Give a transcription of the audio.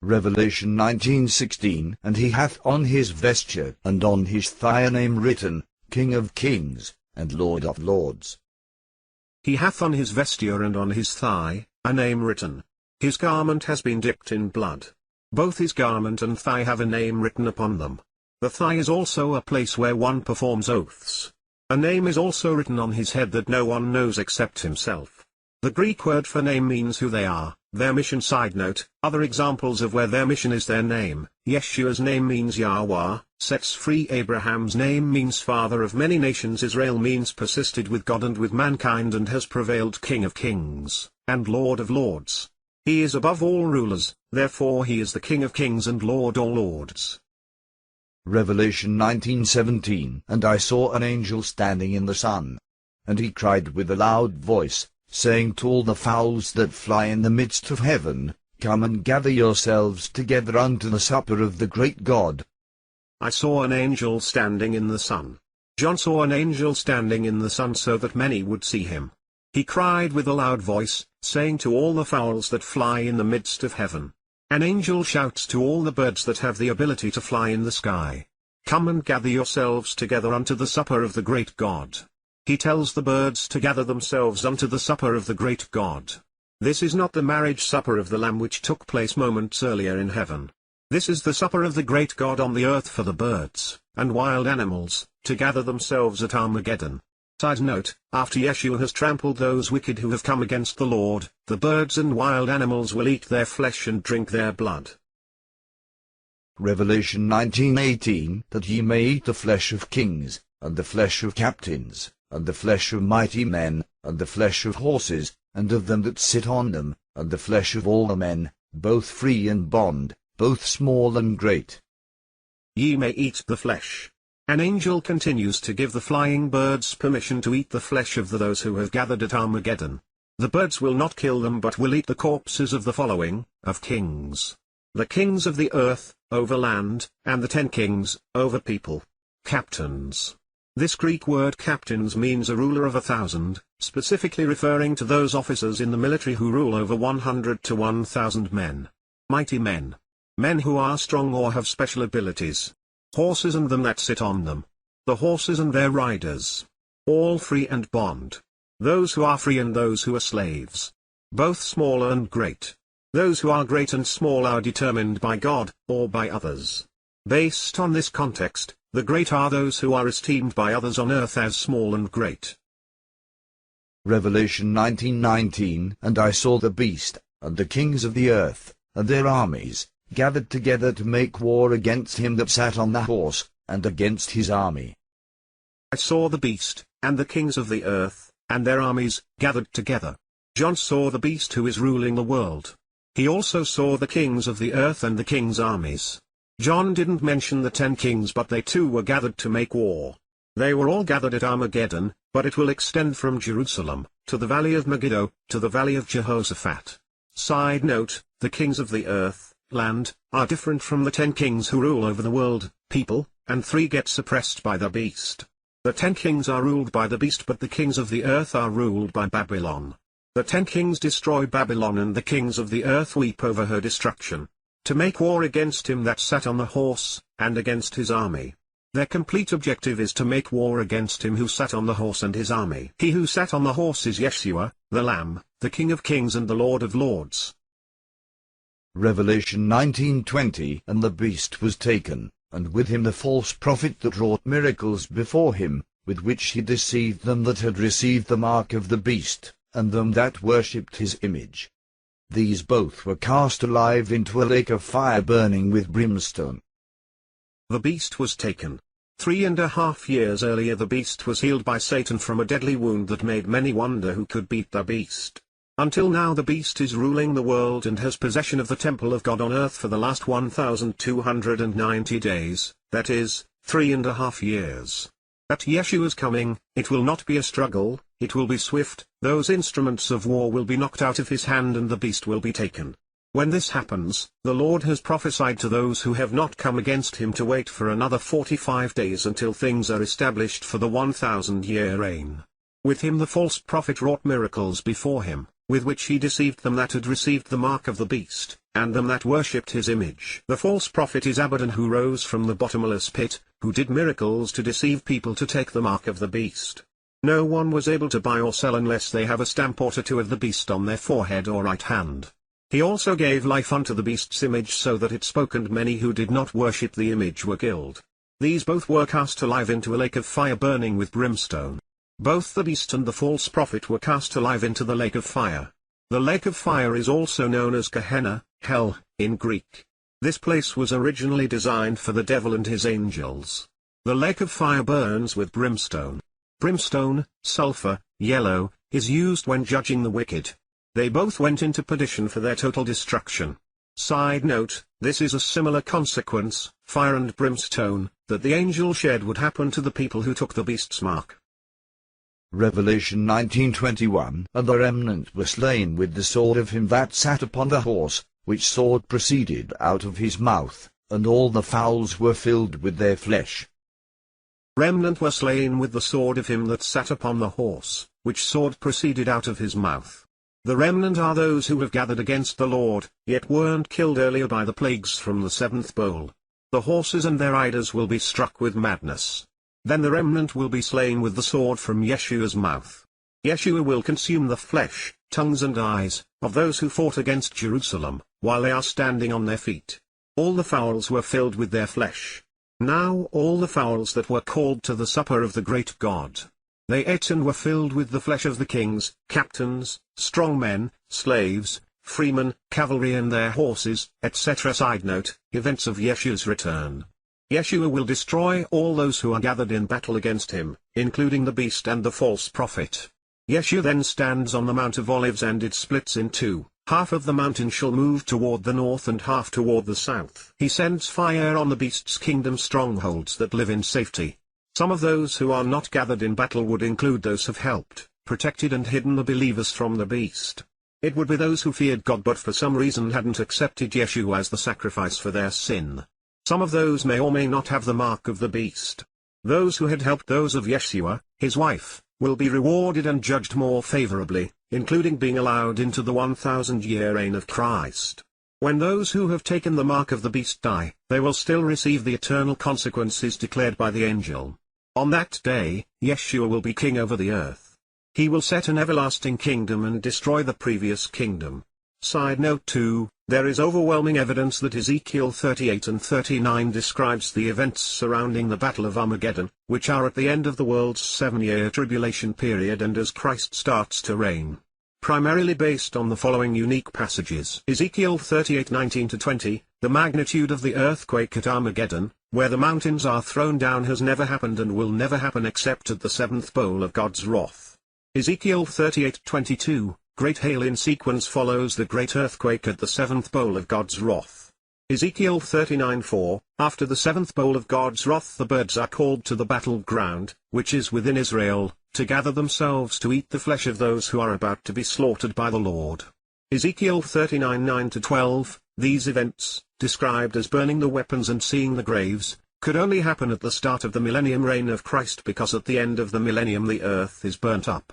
Revelation 19:16. And he hath on his vesture and on his thigh a name written, King of Kings, and Lord of Lords. He hath on his vesture and on his thigh a name written. His garment has been dipped in blood. Both his garment and thigh have a name written upon them. The thigh is also a place where one performs oaths. A name is also written on his head that no one knows except himself. The Greek word for name means who they are, their mission. Side note, other examples of where their mission is their name. Yeshua's name means Yahweh, sets free. Abraham's name means father of many nations. Israel means persisted with God and with mankind and has prevailed. King of Kings, and Lord of Lords. He is above all rulers, therefore he is the King of Kings and Lord of Lords. Revelation 19:17. And I saw an angel standing in the sun. And he cried with a loud voice, saying to all the fowls that fly in the midst of heaven, Come and gather yourselves together unto the supper of the great God. I saw an angel standing in the sun. John saw an angel standing in the sun so that many would see him. He cried with a loud voice, saying to all the fowls that fly in the midst of heaven. An angel shouts to all the birds that have the ability to fly in the sky. Come and gather yourselves together unto the supper of the great God. He tells the birds to gather themselves unto the supper of the great God. This is not the marriage supper of the Lamb which took place moments earlier in heaven. This is the supper of the great God on the earth for the birds, and wild animals, to gather themselves at Armageddon. Side note, after Yeshua has trampled those wicked who have come against the Lord, the birds and wild animals will eat their flesh and drink their blood. Revelation 19:18. That ye may eat the flesh of kings, and the flesh of captains, and the flesh of mighty men, and the flesh of horses, and of them that sit on them, and the flesh of all men, both free and bond, both small and great. Ye may eat the flesh. An angel continues to give the flying birds permission to eat the flesh of those who have gathered at Armageddon. The birds will not kill them but will eat the corpses of the following, of kings. The kings of the earth, over land, and the 10 kings, over people. Captains. This Greek word captains means a ruler of 1,000, specifically referring to those officers in the military who rule over 100 to 1,000 men. Mighty men. Men who are strong or have special abilities. Horses and them that sit on them. The horses and their riders. All free and bond. Those who are free and those who are slaves. Both small and great. Those who are great and small are determined by God, or by others. Based on this context, the great are those who are esteemed by others on earth as small and great. Revelation 19:19. And I saw the beast, and the kings of the earth, and their armies, gathered together to make war against him that sat on the horse, and against his army. I saw the beast, and the kings of the earth, and their armies, gathered together. John saw the beast who is ruling the world. He also saw the kings of the earth and the kings' armies. John didn't mention the 10 kings, but they too were gathered to make war. They were all gathered at Armageddon, but it will extend from Jerusalem, to the valley of Megiddo, to the valley of Jehoshaphat. Side note, the kings of the earth, land, are different from the 10 kings who rule over the world, people, and 3 get suppressed by the beast. The 10 kings are ruled by the beast, but the kings of the earth are ruled by Babylon. The 10 kings destroy Babylon, and the kings of the earth weep over her destruction. To make war against him that sat on the horse, and against his army. Their complete objective is to make war against him who sat on the horse and his army. He who sat on the horse is Yeshua, the Lamb, the King of Kings and the Lord of Lords. Revelation 19:20. And the beast was taken, and with him the false prophet that wrought miracles before him, with which he deceived them that had received the mark of the beast, and them that worshipped his image. These both were cast alive into a lake of fire burning with brimstone. The beast was taken. 3.5 years earlier the beast was healed by Satan from a deadly wound that made many wonder who could beat the beast. Until now the beast is ruling the world and has possession of the temple of God on earth for the last 1,290 days, that is, 3.5 years. At Yeshua's coming, it will not be a struggle, it will be swift. Those instruments of war will be knocked out of his hand and the beast will be taken. When this happens, the Lord has prophesied to those who have not come against him to wait for another 45 days until things are established for the 1,000-year reign. With him the false prophet wrought miracles before him, with which he deceived them that had received the mark of the beast, and them that worshipped his image. The false prophet is Abaddon, who rose from the bottomless pit, who did miracles to deceive people to take the mark of the beast. No one was able to buy or sell unless they have a stamp or tattoo of the beast on their forehead or right hand. He also gave life unto the beast's image, so that it spoke, and many who did not worship the image were killed. These both were cast alive into a lake of fire burning with brimstone. Both the beast and the false prophet were cast alive into the lake of fire. The lake of fire is also known as Gehenna, hell, in Greek. This place was originally designed for the devil and his angels. The lake of fire burns with brimstone. Brimstone, sulfur, yellow, is used when judging the wicked. They both went into perdition for their total destruction. Side note, this is a similar consequence, fire and brimstone, that the angel shared would happen to the people who took the beast's mark. Revelation 19:21. And the remnant were slain with the sword of him that sat upon the horse, which sword proceeded out of his mouth, and all the fowls were filled with their flesh. Remnant were slain with the sword of him that sat upon the horse, which sword proceeded out of his mouth. The remnant are those who have gathered against the Lord, yet weren't killed earlier by the plagues from the seventh bowl. The horses and their riders will be struck with madness. Then the remnant will be slain with the sword from Yeshua's mouth. Yeshua will consume the flesh, tongues and eyes, of those who fought against Jerusalem, while they are standing on their feet. All the fowls were filled with their flesh. Now all the fowls that were called to the supper of the great God. They ate and were filled with the flesh of the kings, captains, strong men, slaves, freemen, cavalry and their horses, etc. Side note, events of Yeshua's return. Yeshua will destroy all those who are gathered in battle against him, including the beast and the false prophet. Yeshua then stands on the Mount of Olives, and it splits in two. Half of the mountain shall move toward the north and half toward the south. He sends fire on the beast's kingdom strongholds that live in safety. Some of those who are not gathered in battle would include those who have helped, protected and hidden the believers from the beast. It would be those who feared God but for some reason hadn't accepted Yeshua as the sacrifice for their sin. Some of those may or may not have the mark of the beast. Those who had helped those of Yeshua, his wife, will be rewarded and judged more favorably, including being allowed into the 1,000-year reign of Christ. When those who have taken the mark of the beast die, they will still receive the eternal consequences declared by the angel. On that day, Yeshua will be king over the earth. He will set an everlasting kingdom and destroy the previous kingdom. Side note 2, there is overwhelming evidence that Ezekiel 38 and 39 describes the events surrounding the Battle of Armageddon, which are at the end of the world's 7-year tribulation period and as Christ starts to reign. Primarily based on the following unique passages. Ezekiel 38:19-20, the magnitude of the earthquake at Armageddon, where the mountains are thrown down, has never happened and will never happen except at the seventh bowl of God's wrath. Ezekiel 38:22, great hail in sequence follows the great earthquake at the seventh bowl of God's wrath. Ezekiel 39:4, after the seventh bowl of God's wrath the birds are called to the battleground, which is within Israel, to gather themselves to eat the flesh of those who are about to be slaughtered by the Lord. Ezekiel 39:9-12, these events, described as burning the weapons and seeing the graves, could only happen at the start of the millennium reign of Christ, because at the end of the millennium the earth is burnt up.